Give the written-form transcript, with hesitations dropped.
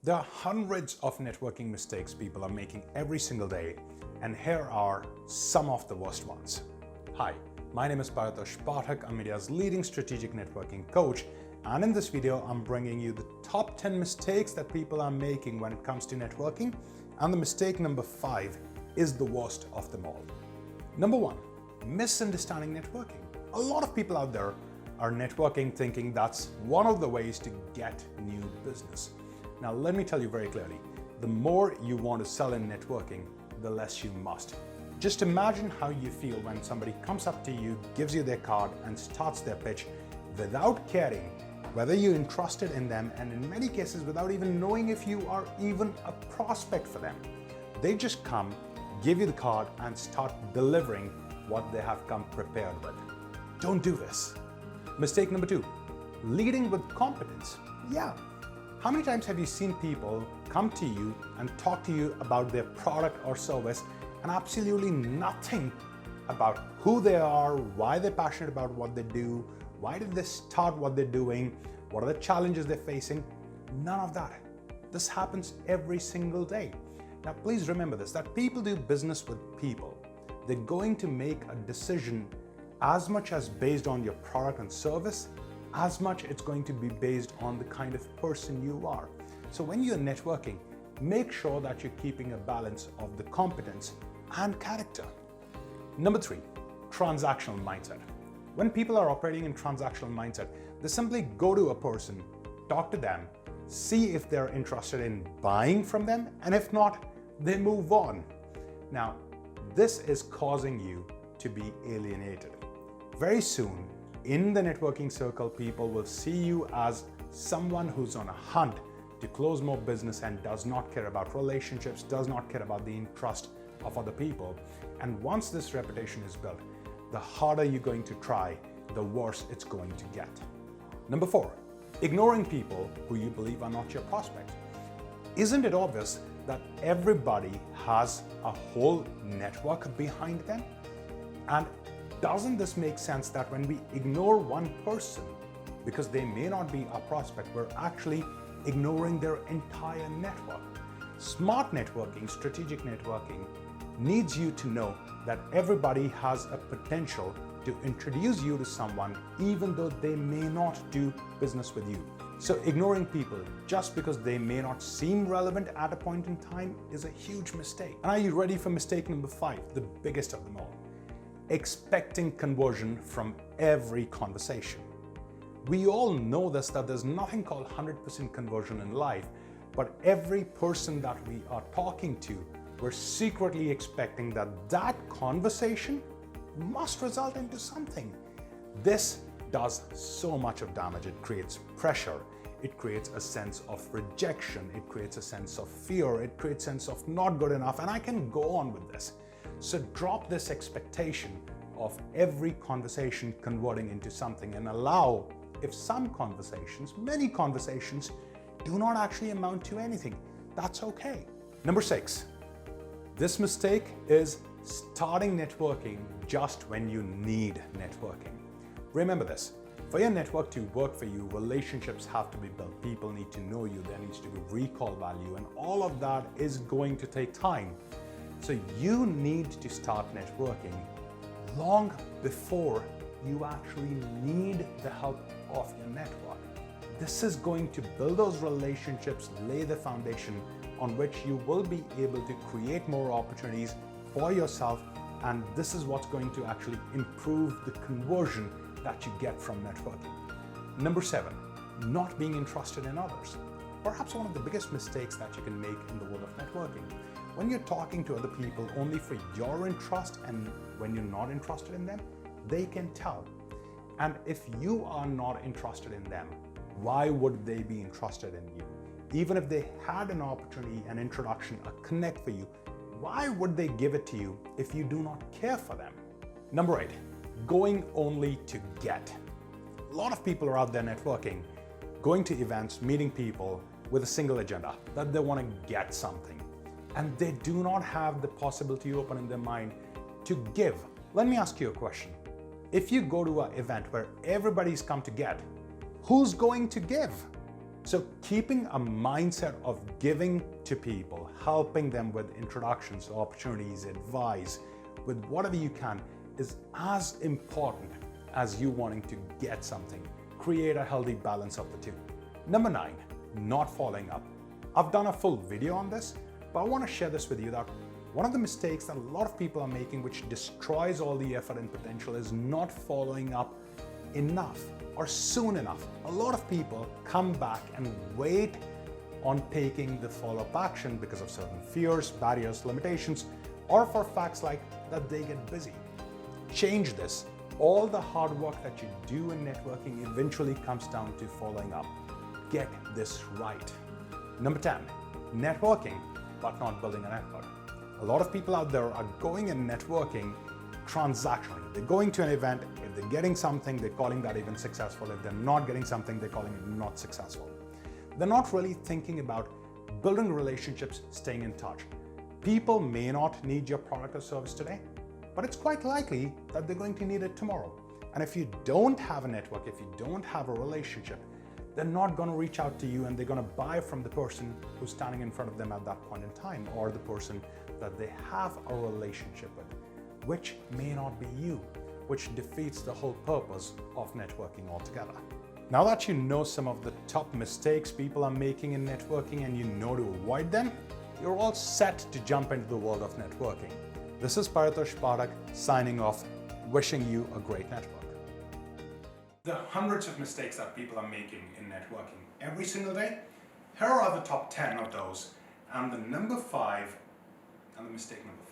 There are hundreds of networking mistakes people are making every single day, and here are some of the worst ones. Hi, my name is Paritosh Pathak. I'm India's leading strategic networking coach, and in this video, I'm bringing you the top 10 mistakes that people are making when it comes to networking, and the mistake number 5 is the worst of them all. Number 1, misunderstanding networking. A lot of people out there are networking thinking that's one of the ways to get new business. Now, let me tell you very clearly, the more you want to sell in networking, the less you must. Just imagine how you feel when somebody comes up to you, gives you their card and starts their pitch without caring whether you're interested in them, and in many cases without even knowing if you are even a prospect for them. They just come, give you the card and start delivering what they have come prepared with. Don't do this. Mistake number 2, leading with competence. Yeah. How many times have you seen people come to you and talk to you about their product or service and absolutely nothing about who they are, why they're passionate about what they do, why did they start what they're doing, what are the challenges they're facing? None of that. This happens every single day. Now, please remember this, that people do business with people. They're going to make a decision as much as based on your product and service, as much it's going to be based on the kind of person you are. So when you're networking, make sure that you're keeping a balance of the competence and character. Number 3, transactional mindset. When people are operating in transactional mindset, they simply go to a person, talk to them, see if they're interested in buying from them, and if not, they move on. Now, this is causing you to be alienated. Very soon, in the networking circle, people will see you as someone who's on a hunt to close more business and does not care about relationships, does not care about the interest of other people. And once this reputation is built, the harder you're going to try, the worse it's going to get. Number 4, ignoring people who you believe are not your prospect. Isn't it obvious that everybody has a whole network behind them? And doesn't this make sense that when we ignore one person because they may not be a prospect, we're actually ignoring their entire network? Smart networking, strategic networking, needs you to know that everybody has a potential to introduce you to someone even though they may not do business with you. So ignoring people just because they may not seem relevant at a point in time is a huge mistake. And are you ready for mistake number 5, the biggest of them all? Expecting conversion from every conversation. We all know this, that there's nothing called 100% conversion in life, but every person that we are talking to, we're secretly expecting that that conversation must result into something. This does so much of damage. It creates pressure. It creates a sense of rejection. It creates a sense of fear. It creates a sense of not good enough. And I can go on with this. So drop this expectation of every conversation converting into something and allow, if some conversations, many conversations, do not actually amount to anything, that's okay. Number 6, this mistake is starting networking just when you need networking. Remember this, for your network to work for you, relationships have to be built. People need to know you. There needs to be recall value, and all of that is going to take time. So you need to start networking long before you actually need the help of your network. This is going to build those relationships, lay the foundation on which you will be able to create more opportunities for yourself, and this is what's going to actually improve the conversion that you get from networking. Number 7, not being interested in others. Perhaps one of the biggest mistakes that you can make in the world of networking. When you're talking to other people only for your interest, and when you're not interested in them, they can tell. And if you are not interested in them, why would they be interested in you? Even if they had an opportunity, an introduction, a connect for you, why would they give it to you if you do not care for them? Number 8, going only to get. A lot of people are out there networking, going to events, meeting people with a single agenda, that they want to get something. And they do not have the possibility open in their mind to give. Let me ask you a question. If you go to an event where everybody's come to get, who's going to give? So keeping a mindset of giving to people, helping them with introductions, opportunities, advice, with whatever you can, is as important as you wanting to get something. Create a healthy balance of the two. Number 9, not following up. I've done a full video on this, but I want to share this with you that one of the mistakes that a lot of people are making, which destroys all the effort and potential, is not following up enough or soon enough. A lot of people come back and wait on taking the follow-up action because of certain fears, barriers, limitations, or for facts like that they get busy. Change this. All the hard work that you do in networking eventually comes down to following up. Get this right. Number 10, networking, but not building a network. A lot of people out there are going and networking transactionally. They're going to an event. If they're getting something, they're calling that event successful. If they're not getting something, they're calling it not successful. They're not really thinking about building relationships, staying in touch. People may not need your product or service today, but it's quite likely that they're going to need it tomorrow. And if you don't have a network, if you don't have a relationship, they're not going to reach out to you and they're going to buy from the person who's standing in front of them at that point in time, or the person that they have a relationship with, which may not be you, which defeats the whole purpose of networking altogether. Now that you know some of the top mistakes people are making in networking and you know to avoid them, you're all set to jump into the world of networking. This is Paritosh Pathak signing off, wishing you a great network. There are hundreds of mistakes that people are making in networking every single day. Here are the top 10 of those, and the number 5 and the mistake number